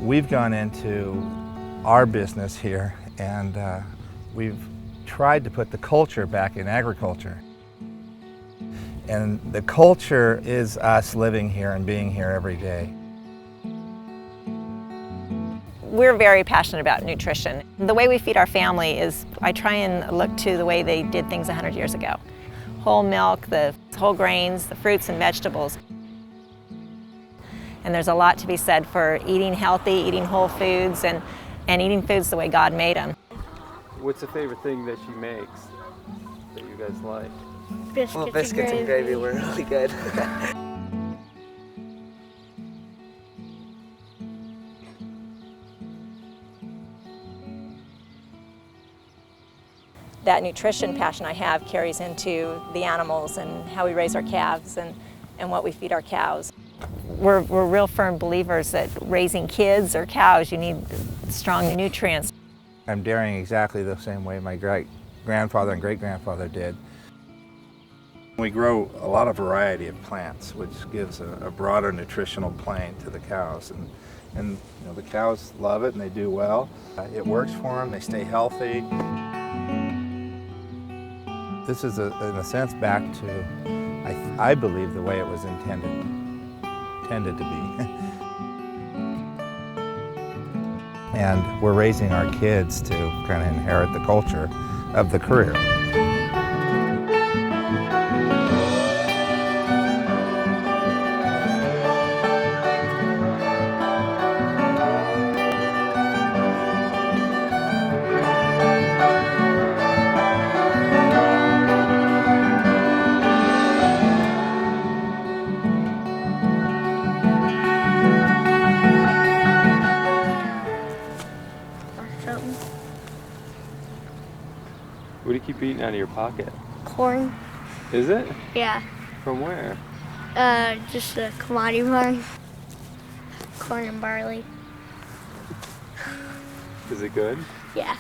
We've gone into our business here and we've tried to put the culture back in agriculture. And the culture is us living here and being here every day. We're very passionate about nutrition. The way we feed our family is I try and look to the way they did things 100 years ago. Whole milk, the whole grains, the fruits and vegetables. And there's a lot to be said for eating healthy, eating whole foods, and eating foods the way God made them. What's the favorite thing that she makes that you guys like? Biscuits and gravy were really good. That nutrition passion I have carries into the animals and how we raise our calves and what we feed our cows. We're real firm believers that raising kids or cows, you need strong nutrients. I'm dairying exactly the same way my great-grandfather and great-grandfather did. We grow a lot of variety of plants, which gives a broader nutritional plane to the cows. And you know, the cows love it and they do well. It works for them, they stay healthy. This is, in a sense, back to, I believe, the way it was intended to be. And we're raising our kids to kind of inherit the culture of the career. What do you keep eating out of your pocket? Corn. Is it? Yeah. From where? Just a commodity farm. Corn and barley. Is it good? Yeah.